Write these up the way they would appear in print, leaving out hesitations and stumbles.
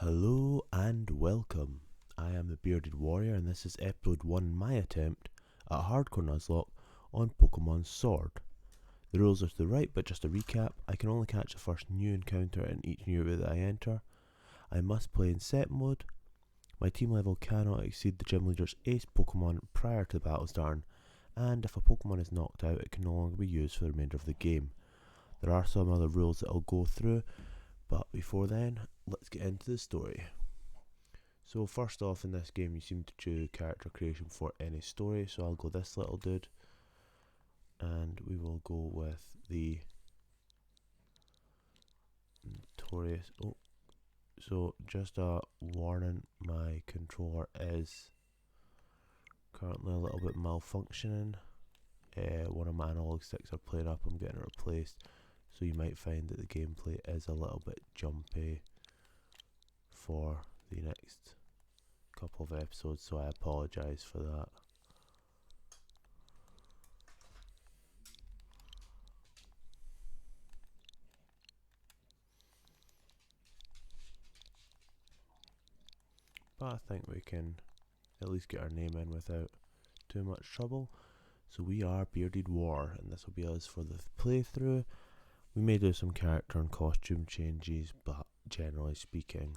Hello and welcome. I am the Bearded Warrior and this is episode 1, my attempt at Hardcore Nuzlocke on Pokemon Sword. The rules are to the right, but just a recap: I can only catch the first new encounter in each new area that I enter. I must play in set mode. My team level cannot exceed the gym leader's ace Pokemon prior to the battle starting, and if a Pokemon is knocked out, it can no longer be used for the remainder of the game. There are some other rules that I'll go through, but before then, let's get into the story. So first off, in this game you seem to choose character creation for any story, so I'll go this little dude, and we will go with the notorious, so just a warning, my controller is currently a little bit malfunctioning. One of my analog sticks are playing up, I'm getting it replaced, so you might find that the gameplay is a little bit jumpy for the next couple of episodes, so I apologise for that. But I think we can at least get our name in without too much trouble. So we are Bearded War, and this will be us for the playthrough. We may do some character and costume changes, but generally speaking,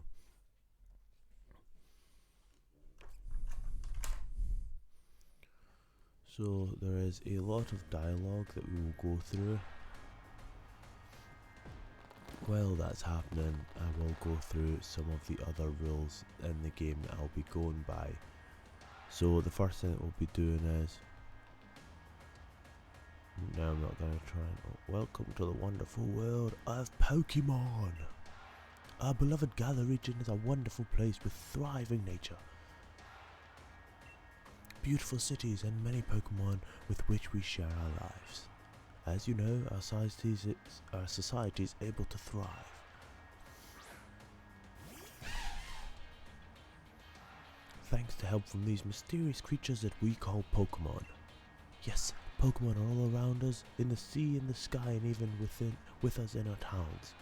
so there is a lot of dialogue that we will go through. While that's happening, I will go through some of the other rules in the game that I'll be going by. So the first thing that we'll be doing is, no, I'm not going to try and, welcome to the wonderful world of Pokemon. Our beloved Galar region is a wonderful place with thriving nature, beautiful cities and many Pokemon with which we share our lives. As you know, our society is able to thrive. Thanks to help from these mysterious creatures that we call Pokemon. Yes, Pokemon are all around us, in the sea, in the sky, and even with us in our towns.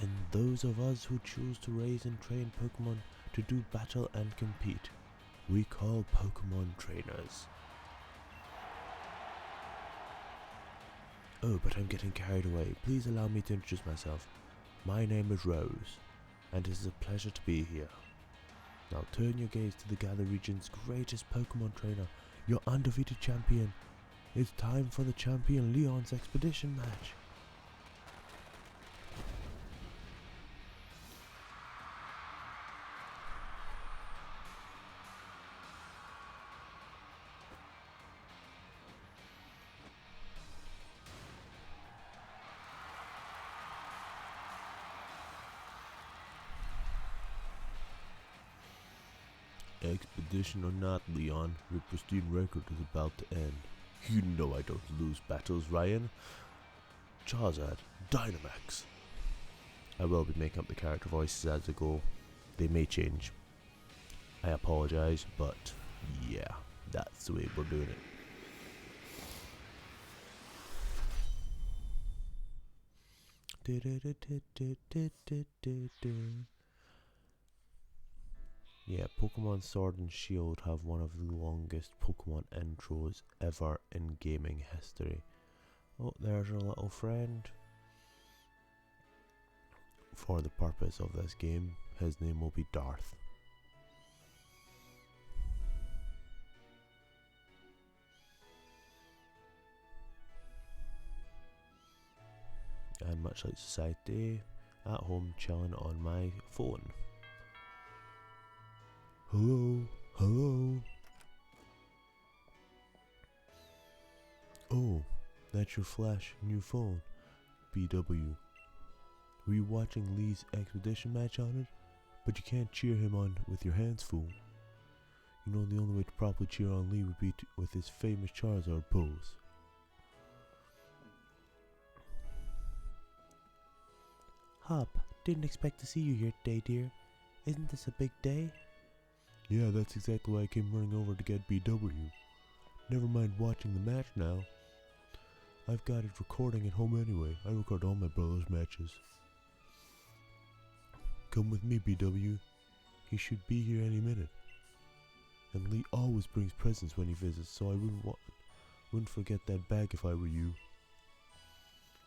And those of us who choose to raise and train Pokemon to do battle and compete, we call Pokemon trainers. Oh, but I'm getting carried away. Please allow me to introduce myself. My name is Rose, and it is a pleasure to be here. Now turn your gaze to the Galar region's greatest Pokemon trainer, your undefeated champion. It's time for the Champion Leon's expedition match. Expedition or not, Leon, your pristine record is about to end. You know I don't lose battles, Ryan. Charizard, Dynamax. I will be making up the character voices as I go. They may change. I apologise, but yeah, that's the way we're doing it. Yeah, Pokemon Sword and Shield have one of the longest Pokemon intros ever in gaming history. Oh, there's our little friend. For the purpose of this game, his name will be Darth. And much like society, at home chilling on my phone. Hello, hello. Oh, that's your flash new phone, BW. Were you watching Lee's expedition match on it? But you can't cheer him on with your hands full. You know the only way to properly cheer on Lee would be with his famous Charizard pose. Hop, didn't expect to see you here today, dear. Isn't this a big day? Yeah, that's exactly why I came running over to get BW. Never mind watching the match now. I've got it recording at home anyway. I record all my brother's matches. Come with me, BW. He should be here any minute. And Lee always brings presents when he visits, so I wouldn't forget that bag if I were you.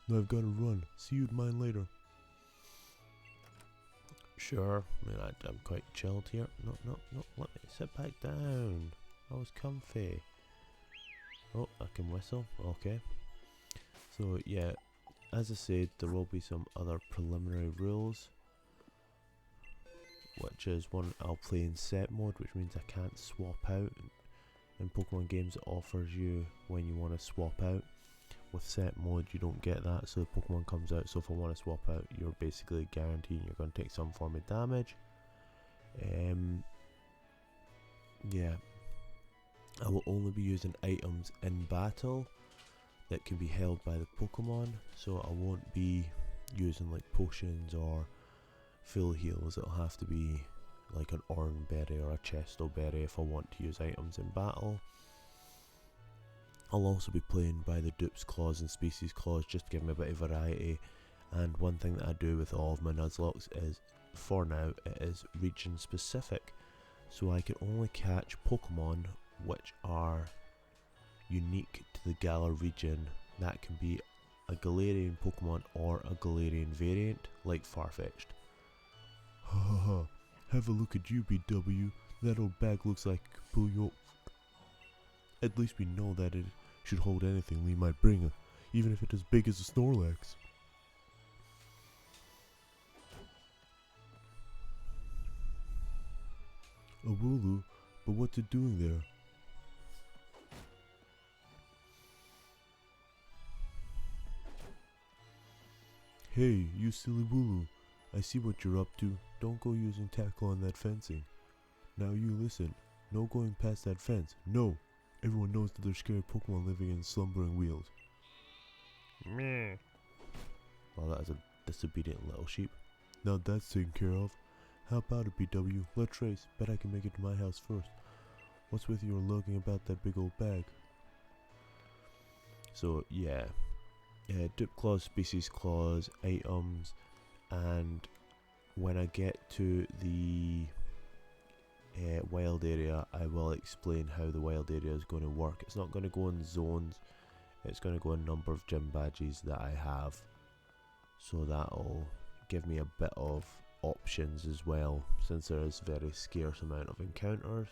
Now I've got to run. See you at mine later. Sure. I mean, I'm quite chilled here. No. Let me sit back down. I was comfy. Oh, I can whistle. Okay. So yeah, as I said, there will be some other preliminary rules, which is one, I'll play in set mode, which means I can't swap out. In Pokemon games, it offers you when you want to swap out. With set mode, you don't get that, so the Pokemon comes out, so if I want to swap out, you're basically guaranteeing you're going to take some form of damage. Yeah, I will only be using items in battle that can be held by the Pokemon, so I won't be using like potions or full heals. It'll have to be like an Oran Berry or a Chesto Berry if I want to use items in battle. I'll also be playing by the Dupes Clause and Species Clause just to give me a bit of variety, and one thing that I do with all of my Nuzlockes is, for now, it is region specific, so I can only catch Pokemon which are unique to the Galar region. That can be a Galarian Pokemon or a Galarian variant, like Farfetch'd. Ha ha ha, have a look at you, BW, that old bag looks like it could pull you up. At least we know that it should hold anything Lee might bring, even if it's as big as a Snorlax. A Wooloo, but what's it doing there? Hey, you silly Wooloo, I see what you're up to. Don't go using tackle on that fencing. Now you listen, no going past that fence, no! Everyone knows that there's scary Pokemon living in slumbering wheels. Meh. Well, that is a disobedient little sheep. Now that's taken care of. How about it, BW? Let's race. Bet I can make it to my house first. What's with you lugging about that big old bag? So, yeah. Dupe Clause, Species Clause, items, and when I get to the wild area, I will explain how the wild area is going to work. It's not going to go in zones, it's going to go in number of gym badges that I have, so that'll give me a bit of options as well, since there is a very scarce amount of encounters.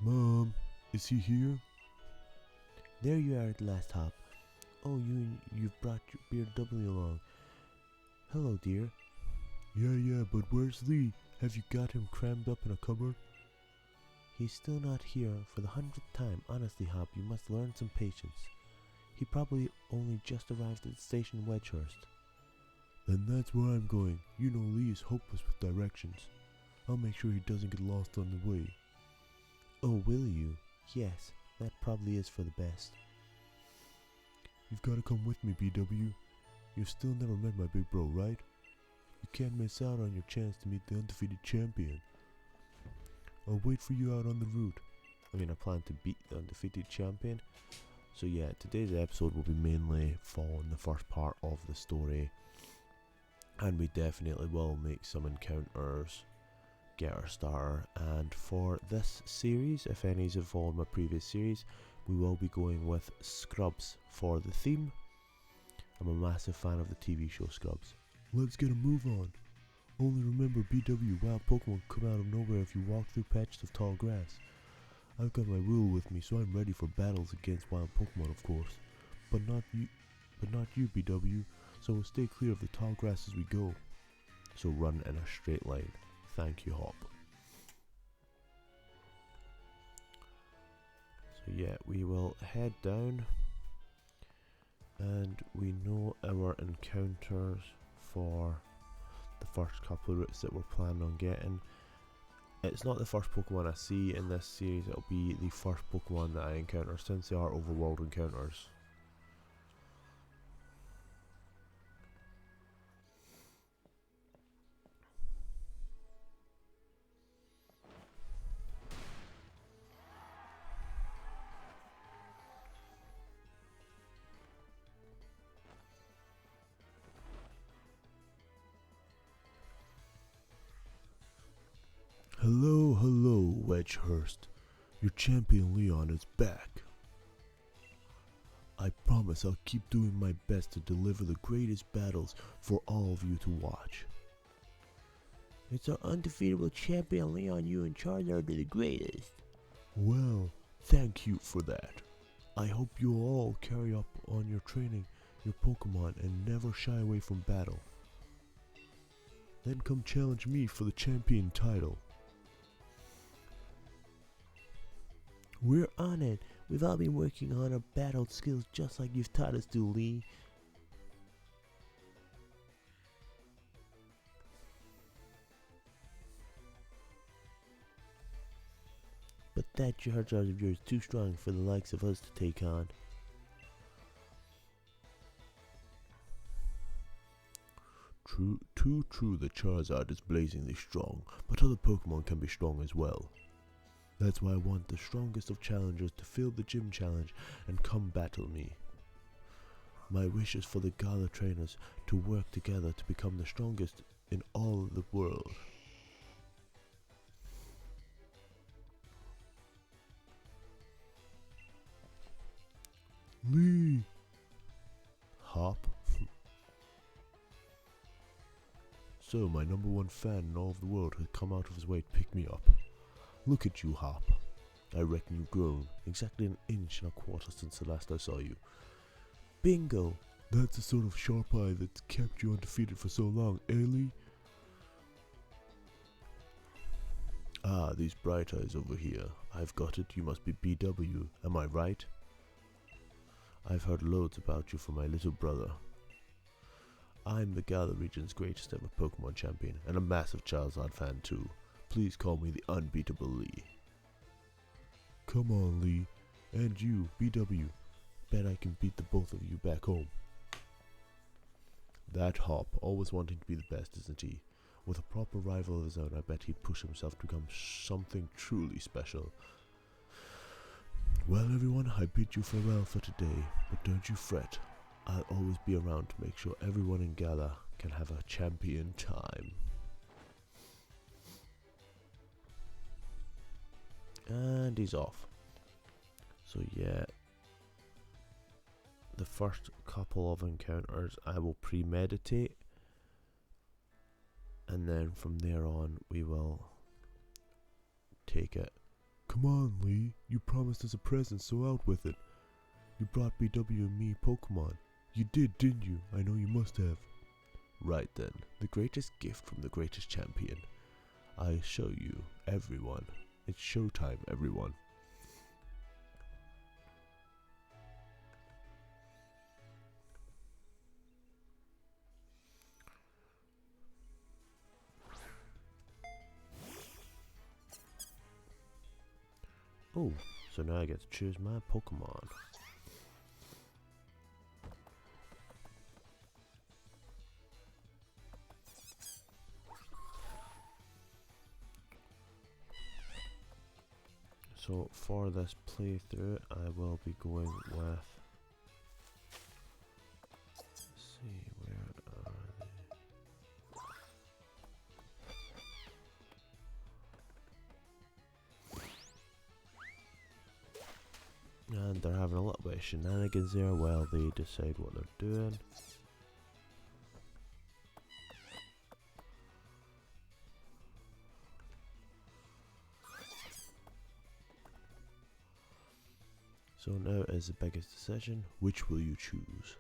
Mom, is he here? There you are at last, Hop. Oh, you've brought your Beard W along. Hello, dear. Yeah, but where's Lee? Have you got him crammed up in a cupboard? He's still not here for the 100th time. Honestly, Hop, you must learn some patience. He probably only just arrived at the station in Wedgehurst. Then that's where I'm going. You know Lee is hopeless with directions. I'll make sure he doesn't get lost on the way. Oh, will you? Yes, that probably is for the best. You've got to come with me, BW. You've still never met my big bro, right? You can't miss out on your chance to meet the undefeated champion. I'll wait for you out on the route. I mean, I plan to beat the undefeated champion. So yeah, today's episode will be mainly following the first part of the story. And we definitely will make some encounters, get our starter. And for this series, if any have followed my previous series, we will be going with Scrubs for the theme. I'm a massive fan of the TV show Scrubs. Let's get a move on. Only remember, BW, wild Pokemon come out of nowhere if you walk through patches of tall grass. I've got my rule with me, so I'm ready for battles against wild Pokemon, of course. But not you, BW, so we'll stay clear of the tall grass as we go. So run in a straight line. Thank you, Hop. So yeah, we will head down, and we know our encounters for the first couple of routes that we're planning on getting. It's not the first Pokemon I see in this series, it'll be the first Pokemon that I encounter, since they are overworld encounters. Hello, hello, Wedgehurst. Your champion Leon is back. I promise I'll keep doing my best to deliver the greatest battles for all of you to watch. It's our undefeatable champion Leon, you and Charizard are the greatest. Well, thank you for that. I hope you'll all carry up on your training your Pokemon and never shy away from battle. Then come challenge me for the champion title. We're on it. We've all been working on our battle skills just like you've taught us to, Lee. But that Charizard of yours is too strong for the likes of us to take on. True, the Charizard is blazingly strong, but other Pokemon can be strong as well. That's why I want the strongest of challengers to fill the gym challenge and come battle me. My wish is for the Galar trainers to work together to become the strongest in all of the world. Lee! Hop? So my number one fan in all of the world has come out of his way to pick me up. Look at you, Hop. I reckon you've grown exactly an inch and a quarter since the last I saw you. Bingo! That's the sort of sharp eye that's kept you undefeated for so long, eh, Lee? Ah, these bright eyes over here. I've got it, you must be BW, am I right? I've heard loads about you from my little brother. I'm the Galar region's greatest ever Pokemon champion, and a massive Charizard fan too. Please call me the unbeatable Lee. Come on, Lee. And you, BW. Bet I can beat the both of you back home. That Hop, always wanting to be the best, isn't he? With a proper rival of his own, I bet he'd push himself to become something truly special. Well, everyone, I bid you farewell for today, but don't you fret. I'll always be around to make sure everyone in Galar can have a champion time. And he's off. So yeah, the first couple of encounters I will premeditate, and then from there on we will take it. Come on, Lee, you promised us a present, so out with it. You brought BW and me Pokemon. You did, didn't you? I know you must have. Right then, the greatest gift from the greatest champion. I show you, everyone. It's showtime, everyone. Oh, so now I get to choose my Pokemon. So for this playthrough, I will be going with. Let's see, where are they? And they're having a little bit of shenanigans there while they decide what they're doing. So now is the biggest decision. Which will you choose?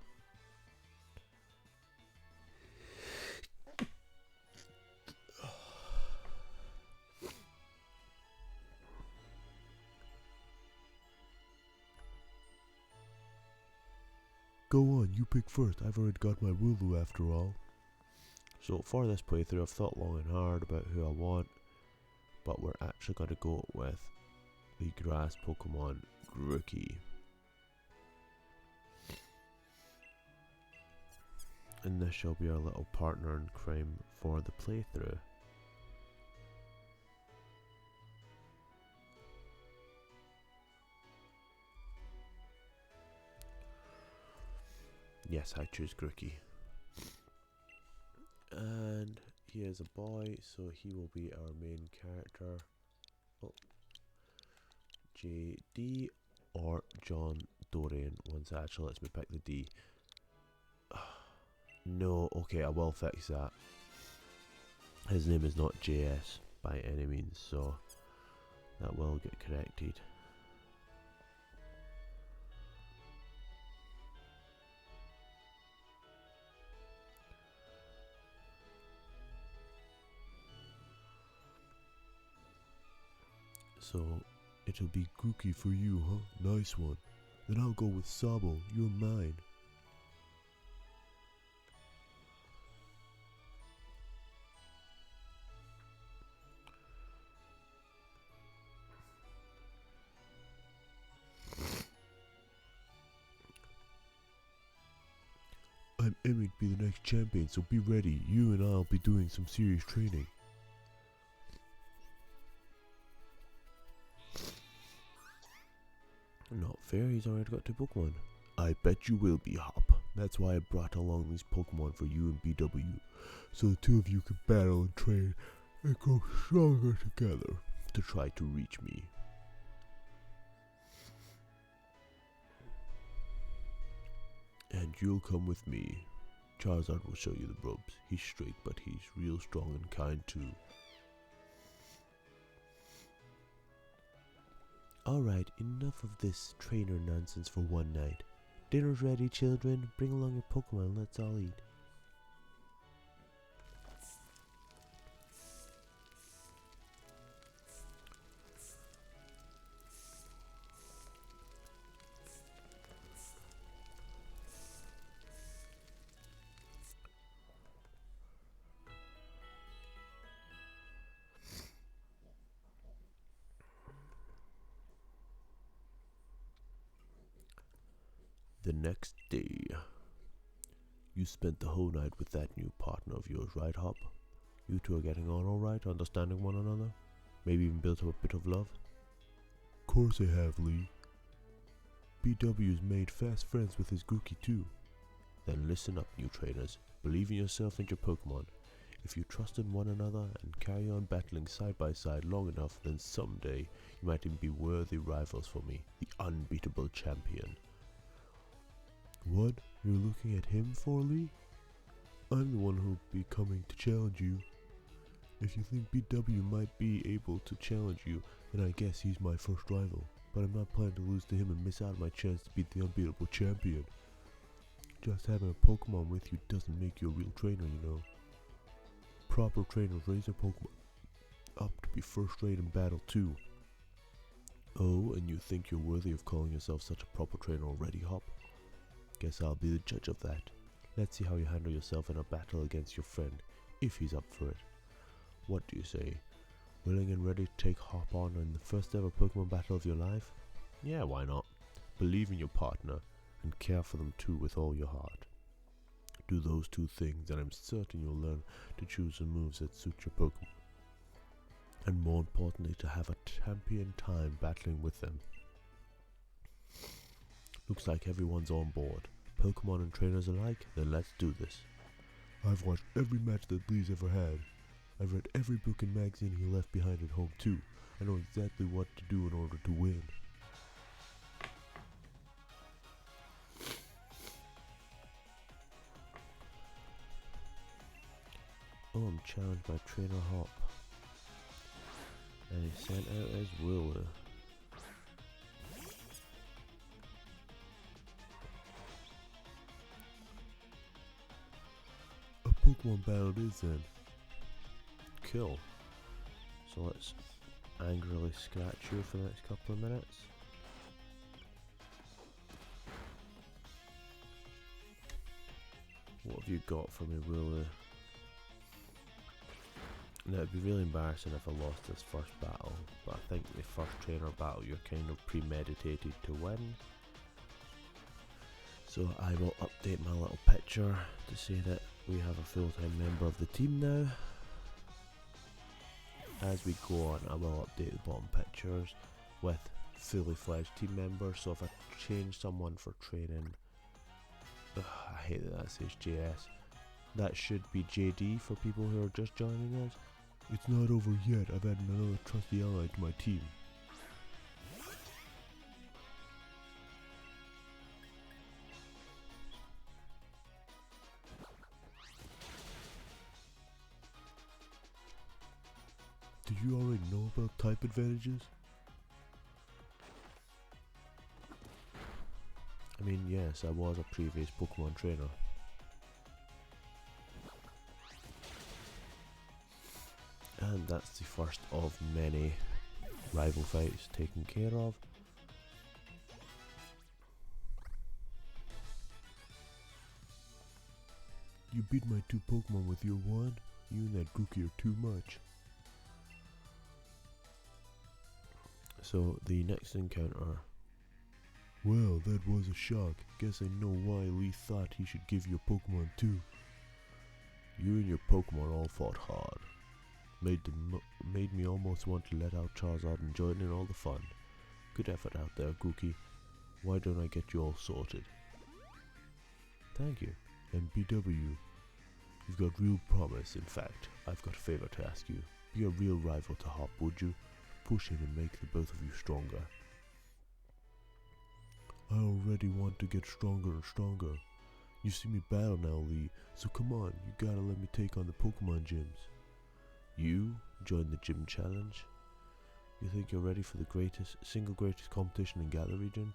Go on, you pick first. I've already got my Wooloo after all. So for this playthrough, I've thought long and hard about who I want, but we're actually going to go with the grass Pokemon, Grookey. And this shall be our little partner in crime for the playthrough. Yes, I choose Grookey. And he is a boy, so he will be our main character. Oh, JD or John Dorian. One sec, actually lets me pick the D. No, okay, I will fix that. His name is not JS by any means, so that will get corrected. So, it'll be Gookie for you, huh? Nice one. Then I'll go with Sabo, you're mine. I'm aiming to be the next champion, so be ready. You and I'll be doing some serious training. Not fair, he's already got 2 Pokemon. I bet you will be, Hop. That's why I brought along these Pokemon for you and BW. So the 2 of you can battle and train and grow stronger together to try to reach me. And you'll come with me. Charizard will show you the ropes. He's straight, but he's real strong and kind too. Alright, enough of this trainer nonsense for one night. Dinner's ready, children. Bring along your Pokemon, let's all eat. The next day. You spent the whole night with that new partner of yours, right, Hop? You two are getting on alright, understanding one another? Maybe even built up a bit of love? Course I have, Lee. BW's made fast friends with his Gookie too. Then listen up, new trainers. Believe in yourself and your Pokemon. If you trust in one another and carry on battling side by side long enough, then someday you might even be worthy rivals for me, the unbeatable champion. What? You're looking at him for, Lee? I'm the one who'll be coming to challenge you. If you think BW might be able to challenge you, then I guess he's my first rival. But I'm not planning to lose to him and miss out on my chance to beat the unbeatable champion. Just having a Pokemon with you doesn't make you a real trainer, you know. Proper trainers raise their Pokemon up to be first rate in battle too. Oh, and you think you're worthy of calling yourself such a proper trainer already, Hop? Guess I'll be the judge of that. Let's see how you handle yourself in a battle against your friend, if he's up for it. What do you say? Willing and ready to take Hop on in the first ever Pokemon battle of your life? Yeah, why not? Believe in your partner, and care for them too with all your heart. Do those 2 things, and I'm certain you'll learn to choose the moves that suit your Pokemon. And more importantly, to have a champion time battling with them. Looks like everyone's on board. Pokemon and trainers alike, then let's do this. I've watched every match that Lee's ever had. I've read every book and magazine he left behind at home too. I know exactly what to do in order to win. Oh, I'm challenged by Trainer Hop. And he's sent out as Willer. Pokemon battle it is then. Cool. So let's angrily scratch you for the next couple of minutes. What have you got for me, Willow? Now it'd be really embarrassing if I lost this first battle, but I think the first trainer battle you're kind of premeditated to win. So I will update my little picture to say that we have a full-time member of the team now. As we go on, I will update the bottom pictures with fully fledged team members. So if I change someone for training, I hate that says JS. That should be JD for people who are just joining us. It's not over yet. I've added another trusty ally to my team. Did you already know about type advantages? I mean, yes, I was a previous Pokemon trainer. And that's the first of many rival fights taken care of. You beat my 2 Pokemon with your 1? You and that Gookie are too much. So, the next encounter. Well, that was a shock. Guess I know why Lee thought he should give you a Pokemon too. You and your Pokemon all fought hard. Made me almost want to let out Charizard and join in all the fun. Good effort out there, Gookie. Why don't I get you all sorted? Thank you. And BW, you've got real promise. In fact, I've got a favor to ask you. Be a real rival to Hop, would you? Push him and make the both of you stronger. I already want to get stronger and stronger. You see me battle now, Lee, so come on, you gotta let me take on the Pokemon gyms. You join the gym challenge? You think you're ready for the single greatest competition in Galar region?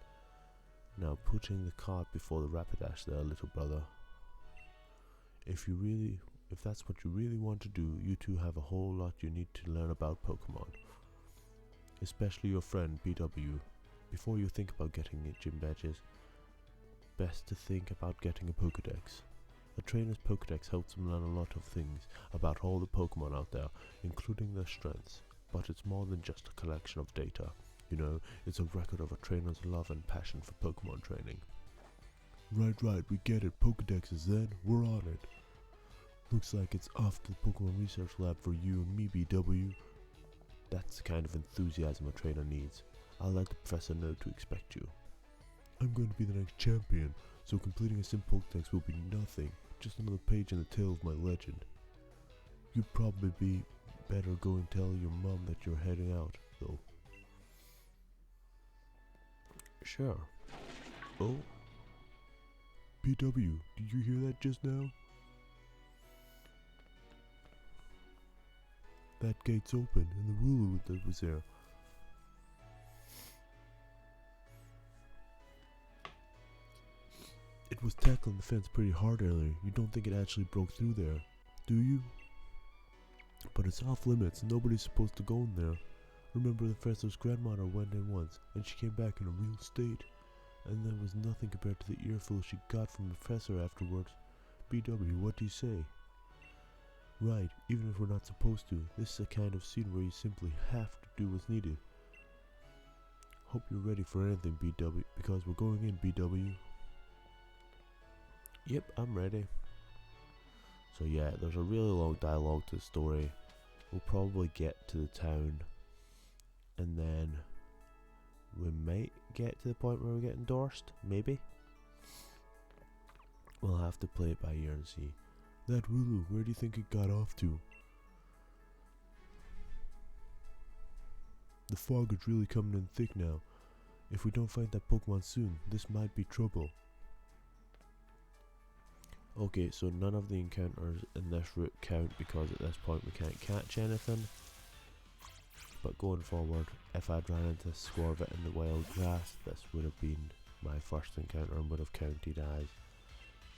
Now putting the cart before the Rapidash there, little brother. If that's what you really want to do, you two have a whole lot you need to learn about Pokemon. Especially your friend, BW. Before you think about getting gym badges, best to think about getting a Pokedex. A trainer's Pokedex helps them learn a lot of things about all the Pokemon out there, including their strengths. But it's more than just a collection of data. You know, it's a record of a trainer's love and passion for Pokemon training. Right, we get it. Pokedexes then, we're on it. Looks like it's off to the Pokemon Research Lab for you and me, BW. That's the kind of enthusiasm a trainer needs. I'll let the professor know to expect you. I'm going to be the next champion, so completing a sim Pokedex will be nothing. Just another page in the tale of my legend. You'd probably be better go and tell your mom that you're heading out, though. Sure. Oh. BW, did you hear that just now? That gate's open, and the Wooloo that was there. It was tackling the fence pretty hard earlier. You don't think it actually broke through there, do you? But it's off limits. Nobody's supposed to go in there. Remember, the professor's grandmother went in once, and she came back in a real state. And there was nothing compared to the earful she got from the professor afterwards. BW, what do you say? Right, even if we're not supposed to, this is a kind of scene where you simply have to do what's needed. Hope you're ready for anything, BW, because we're going in, BW. Yep, I'm ready. So yeah, there's a really long dialogue to the story. We'll probably get to the town, and then we might get to the point where we get endorsed, maybe. We'll have to play it by ear and see. That Wooloo, where do you think it got off to? The fog is really coming in thick now. If we don't find that Pokemon soon, this might be trouble. Okay, so none of the encounters in this route count because at this point we can't catch anything. But going forward, if I'd ran into Scorvit in the wild grass, this would have been my first encounter and would have counted as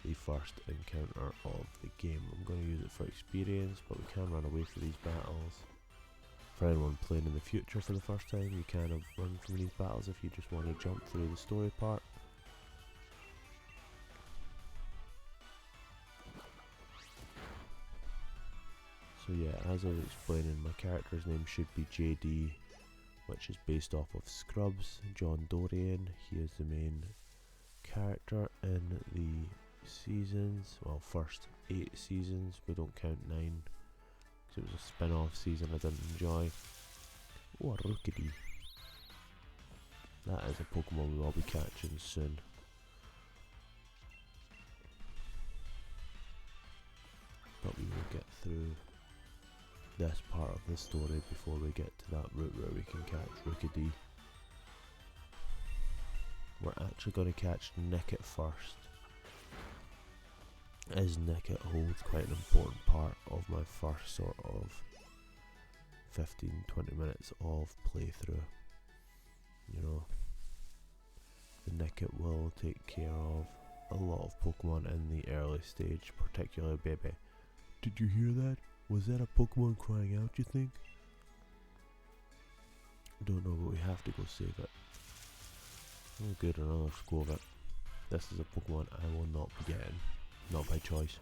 the first encounter of the game. I'm going to use it for experience, but we can run away from these battles. For anyone playing in the future for the first time, you kind of run from these battles if you just want to jump through the story part. So yeah, as I was explaining, my character's name should be JD, which is based off of Scrubs, John Dorian. He is the main character in the seasons, well, first 8 seasons, we don't count 9, because it was a spin-off season I didn't enjoy. Oh, a Rookity. That is a Pokemon we'll be catching soon. through this part of the story before we get to that route where we can catch Rookedy. We're actually going to catch Nickit first, as Nickit holds quite an important part of my first sort of 15-20 minutes of playthrough. You know, the Nickit will take care of a lot of Pokemon in the early stage, particularly Baby. Did you hear that? Was that a Pokemon crying out, you think? Don't know, but we have to go save it. Oh good, another Squirtle. This is a Pokemon I will not be getting. Not by choice.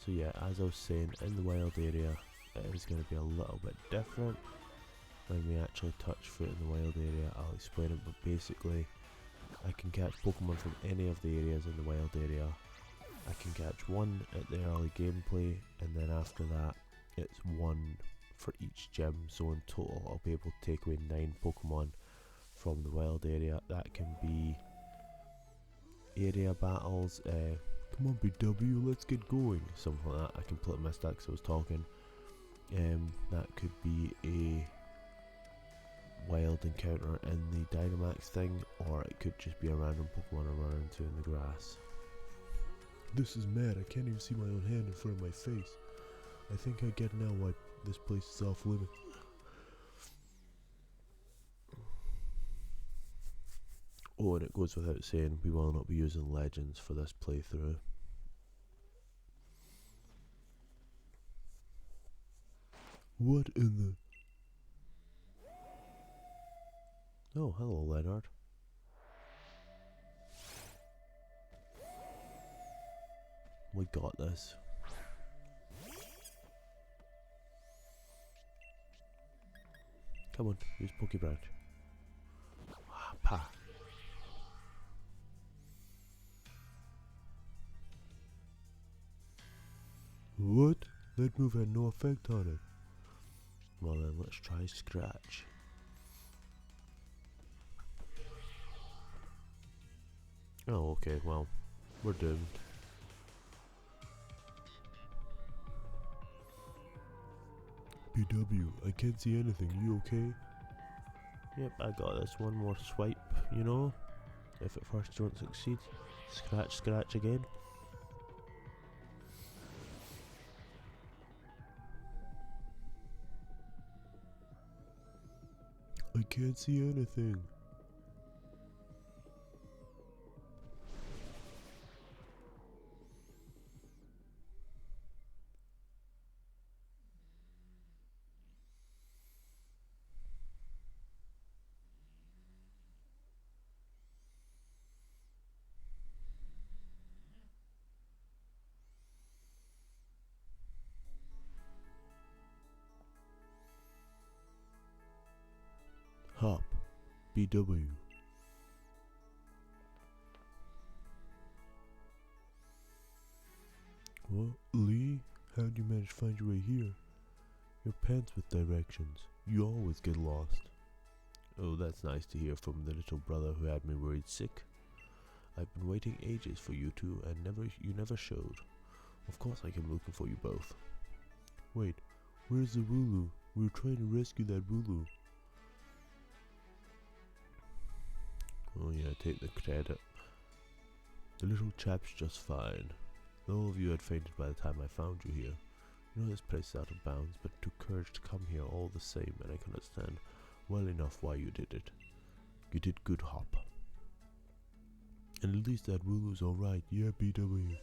So yeah, as I was saying, in the wild area, it is going to be a little bit different. When we actually touch foot in the wild area, I'll explain it, but basically, I can catch Pokemon from any of the areas in the wild area. I can catch one at the early gameplay, and then after that, it's one for each gym. So in total, I'll be able to take away 9 Pokemon from the wild area. That can be area battles. Come on, BW, let's get going. Something like that. I completely missed that because I was talking. That could be a wild encounter in the Dynamax thing, or it could just be a random Pokemon I run into in the grass. This is mad, I can't even see my own hand in front of my face. I think I get now why this place is off limit. Oh, and it goes without saying, we will not be using legends for this playthrough. What in the... Oh, hello Leonard. We got this. Come on, use Pokébranch. Ah, pa. What? That move had no effect on it. Well then, let's try Scratch. Oh, okay, well, we're doomed. BW, I can't see anything, you okay? Yep, I got this. One more swipe, you know? If at first you don't succeed, scratch, scratch again. I can't see anything. Hop, BW. What? Lee? How'd you manage to find your way here? You're pants with directions. You always get lost. Oh, that's nice to hear from the little brother who had me worried sick. I've been waiting ages for you two, and you never showed. Of course I came looking for you both. Wait, where's the Wooloo? We were trying to rescue that Wooloo. Oh yeah, take the credit. The little chap's just fine. All of you had fainted by the time I found you here. You know this place is out of bounds, but it took courage to come here all the same, and I can understand well enough why you did it. You did good, Hop. And at least that Wooloo's alright, yeah, BW.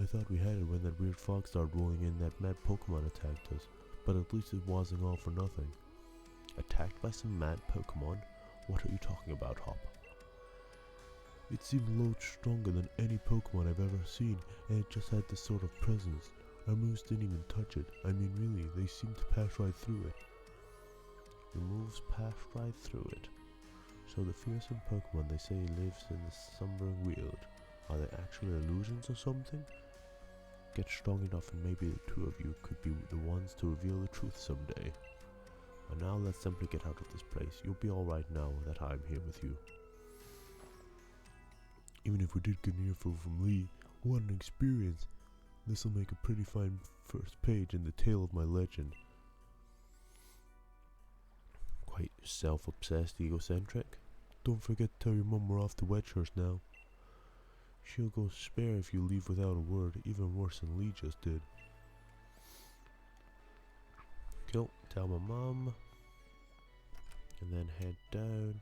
I thought we had it when that weird fog started rolling in, that mad Pokemon attacked us, but at least it wasn't all for nothing. Attacked by some mad Pokemon? What are you talking about, Hop? It seemed loads stronger than any Pokemon I've ever seen, and it just had this sort of presence. Our moves didn't even touch it. I mean really, they seemed to pass right through it. The moves passed right through it. So the fearsome Pokemon they say lives in the slumbering world. Are they actually illusions or something? Get strong enough and maybe the two of you could be the ones to reveal the truth someday. And now let's simply get out of this place. You'll be alright now that I'm here with you. Even if we did get an earful from Lee, what an experience. This'll make a pretty fine first page in the tale of my legend. Quite self-obsessed, egocentric. Don't forget to tell your mum we're off to Wedgehurst now. She'll go spare if you leave without a word, even worse than Lee just did. Cool, tell my mum. And then head down.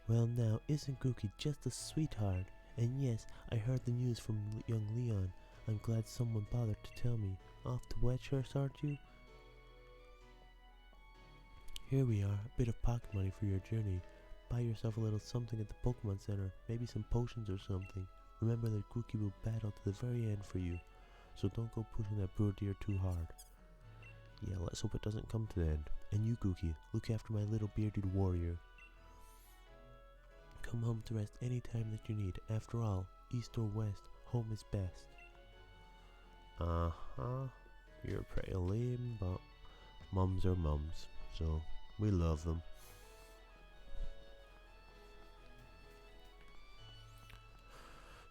Well now, isn't Gookie just a sweetheart? And yes, I heard the news from young Leon. I'm glad someone bothered to tell me. Off to Wedgehurst, aren't you? Here we are, a bit of pocket money for your journey. Buy yourself a little something at the Pokemon Center, maybe some potions or something. Remember that Gookie will battle to the very end for you, so don't go pushing that poor deer too hard. Yeah, let's hope it doesn't come to the end. And you, Gookie, look after my little bearded warrior. Come home to rest any time that you need. After all, east or west, home is best. You're pretty lame, but mums are mums, so we love them.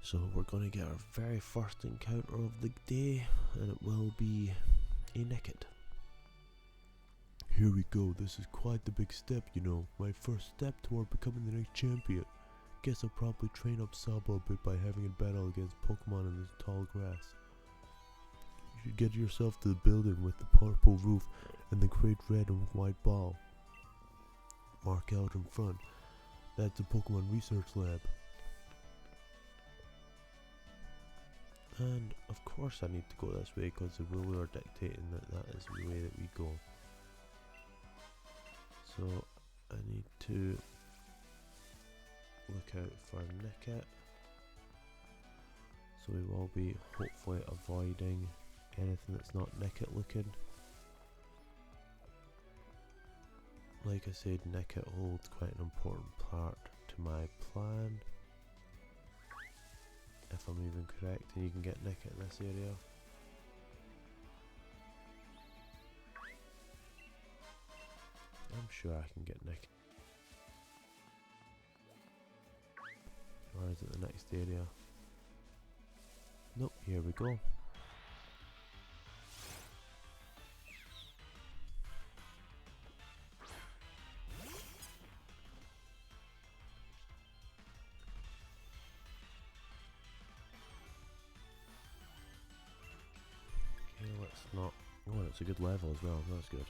So we're going to get our very first encounter of the day, and it will be a Nickit. Here we go, this is quite the big step, you know, my first step toward becoming the next champion. Guess I'll probably train up Saba a bit by having a battle against Pokemon in this tall grass. You should get yourself to the building with the purple roof and the great red and white ball. Mark out in front, that's the Pokemon Research Lab. And of course I need to go this way because the ruler are dictating that is the way that we go. So I need to look out for Nickit. So we will be hopefully avoiding anything that's not Nickit looking. Like I said, Nickit holds quite an important part to my plan. If I'm even correct, and you can get Nickit in this area. I'm sure I can get Nickit. Or is it the next area? Nope, here we go. Okay, let's not... Oh, it's a good level as well, that's good.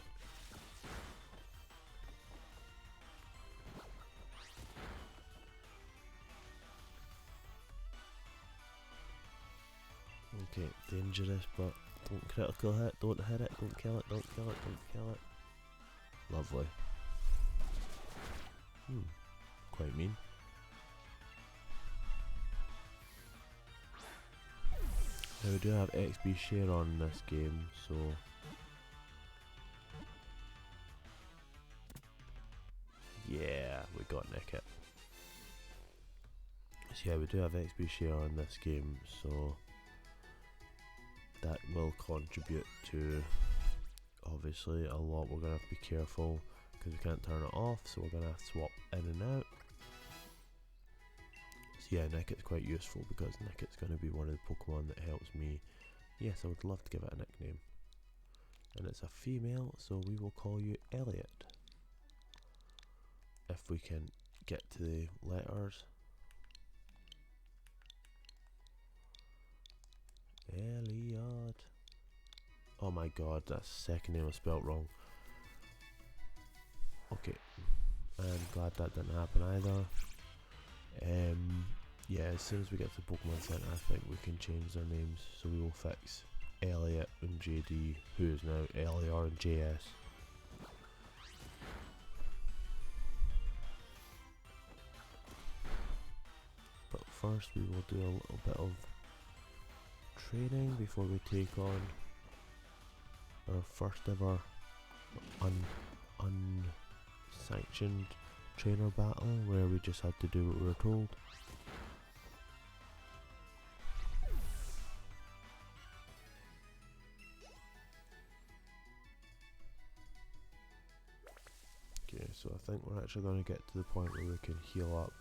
Okay, dangerous, but don't critical hit, don't hit it, don't kill it, don't kill it, don't kill it. Lovely. Quite mean. Now we do have XP share on this game, so... Yeah, we got Nickit. So yeah, we do have XP share on this game, so... that will contribute to obviously a lot. We're going to have to be careful because we can't turn it off, so we're going to have to swap in and out. So yeah, Nickit's quite useful because Nickit's going to be one of the Pokemon that helps me. Yes, I would love to give it a nickname. And it's a female, so we will call you Elliot. If we can get to the letters. Elliot. Oh my god, that second name was spelt wrong. Okay, I'm glad that didn't happen either. Yeah, as soon as we get to the Pokemon Center, I think we can change their names. So we will fix Elliot and JD, who is now LAR and JS. But first we will do a little bit of training before we take on our first ever unsanctioned trainer battle, where we just had to do what we were told. Okay. think we're actually going to get to the point where we can heal up.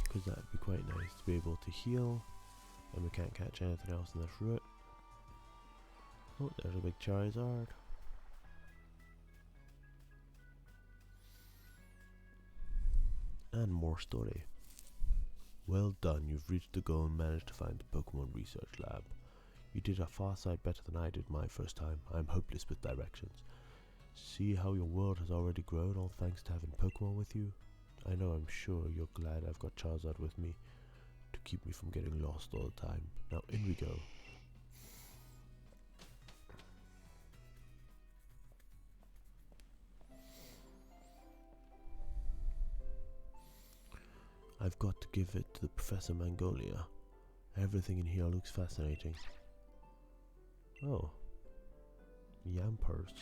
Because that would be quite nice to be able to heal. And we can't catch anything else in this route. Oh, there's a big Charizard. And more story. Well done, you've reached the goal and managed to find the Pokemon Research Lab. You did a far sight better than I did my first time. I'm hopeless with directions. See how your world has already grown, all thanks to having Pokemon with you? I know, I'm sure you're glad I've got Charizard with me to keep me from getting lost all the time. Now in we go. I've got to give it to the Professor Mangolia. Everything in here looks fascinating. Oh. Yampers.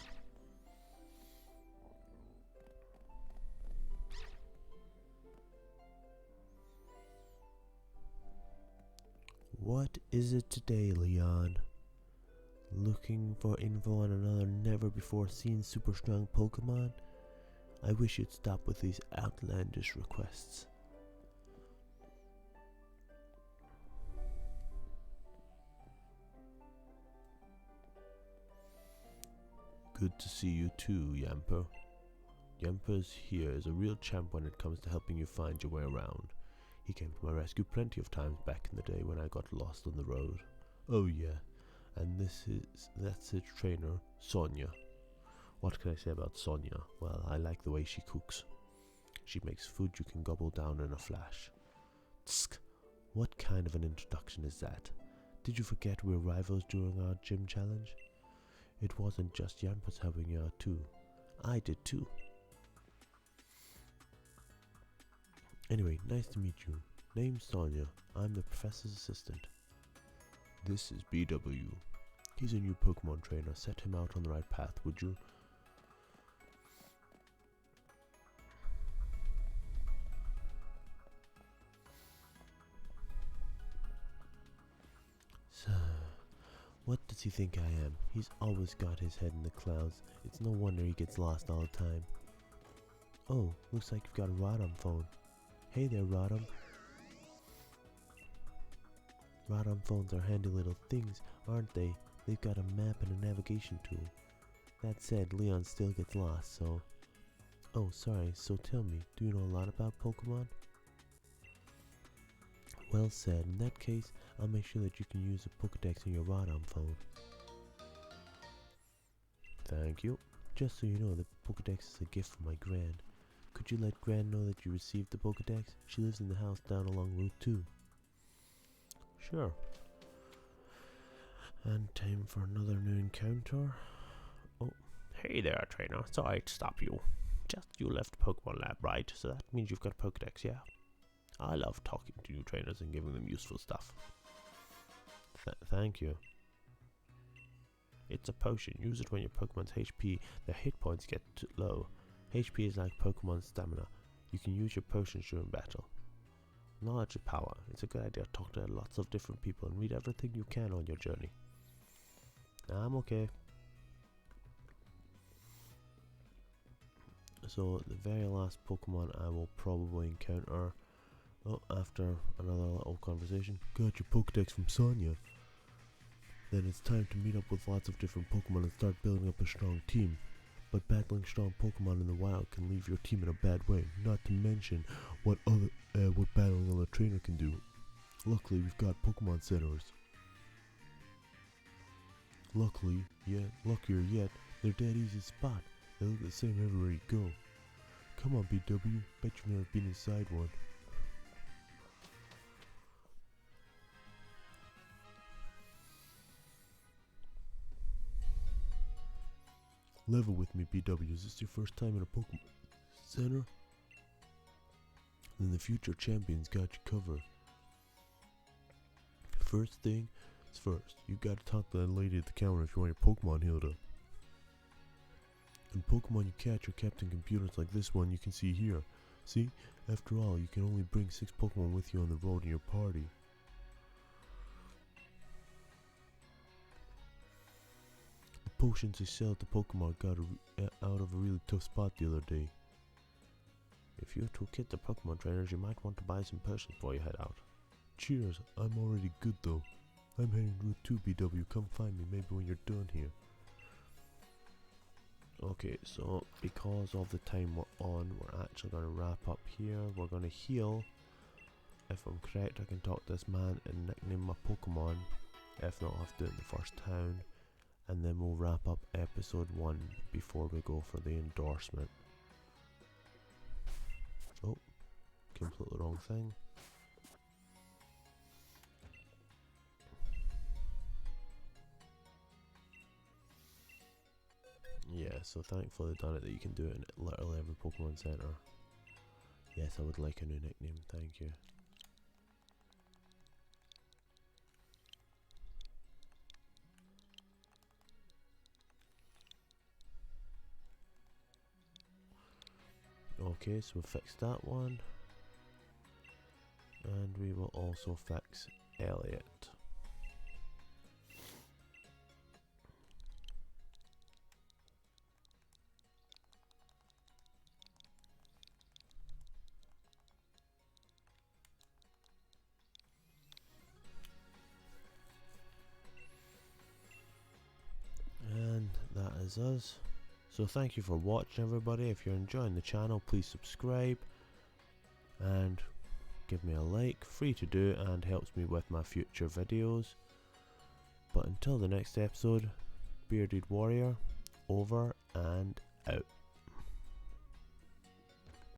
What is it today, Leon? Looking for info on another never-before-seen super strong Pokemon? I wish you'd stop with these outlandish requests. Good to see you too, Yamper. Yamper's here is a real champ when it comes to helping you find your way around. He came to my rescue plenty of times back in the day when I got lost on the road. Oh yeah, and that's his trainer, Sonia. What can I say about Sonia? Well, I like the way she cooks. She makes food you can gobble down in a flash. Tsk! What kind of an introduction is that? Did you forget we're rivals during our gym challenge? It wasn't just Yampers helping you out too. I did too. Anyway, nice to meet you. Name's Sonia. I'm the professor's assistant. This is BW. He's a new Pokemon trainer. Set him out on the right path, would you? So, what does he think I am? He's always got his head in the clouds. It's no wonder he gets lost all the time. Oh, looks like you've got a Rodham phone. Hey there, Rodham. Rodham phones are handy little things, aren't they? They've got a map and a navigation tool. That said, Leon still gets lost, so... Oh, sorry, so tell me, do you know a lot about Pokemon? Well said. In that case, I'll make sure that you can use the Pokedex in your Rodham phone. Thank you. Just so you know, the Pokedex is a gift from my Gran. Could you let Gran know that you received the Pokedex? She lives in the house down along Route 2. Sure. And time for another new encounter. Oh, hey there, trainer. Sorry to stop you. Just you left Pokemon Lab, right? So that means you've got a Pokedex, yeah? I love talking to new trainers and giving them useful stuff. Thank you. It's a potion. Use it when your Pokemon's HP, their hit points get too low. HP is like Pokemon's stamina. You can use your potions during battle. Knowledge is power. It's a good idea to talk to lots of different people and read everything you can on your journey. I'm okay. So the very last Pokemon I will probably encounter, after another little conversation, got your Pokedex from Sonia. Then it's time to meet up with lots of different Pokemon and start building up a strong team. But battling strong Pokemon in the wild can leave your team in a bad way, not to mention what battling other trainer can do. Luckily, we've got Pokemon centers. Luckier yet, they're dead easy spot. They look the same everywhere you go. Come on, BW, bet you've never been inside one. Level with me, BW. Is this your first time in a Pokemon Center? Then the future champions got you covered. First thing is first. You gotta talk to that lady at the counter if you want your Pokemon healed up. And Pokemon you catch are kept in computers like this one you can see here. See? After all, you can only bring 6 Pokemon with you on the road in your party. potions they sell at the Pokemon got out of a really tough spot the other day. If you two kid the Pokemon trainers, you might want to buy some potions before you head out. Cheers, I'm already good though. I'm heading Route 2 BW, come find me maybe when you're done here. Okay, so because of the time we're on, we're actually going to wrap up here. We're going to heal. If I'm correct, I can talk to this man and nickname my Pokemon. If not, I'll have to do it in the first town. And then we'll wrap up episode 1 before we go for the endorsement. Oh, completely wrong thing. Yeah, so thankfully they've done it that you can do it in literally every Pokemon Center. Yes, I would like a new nickname, thank you. Okay, so we'll fix that one. And we will also fix Elliot. And that is us. So thank you for watching, everybody. If you're enjoying the channel, please subscribe and give me a like. Free to do and helps me with my future videos. But until the next episode, Bearded Warrior, over and out.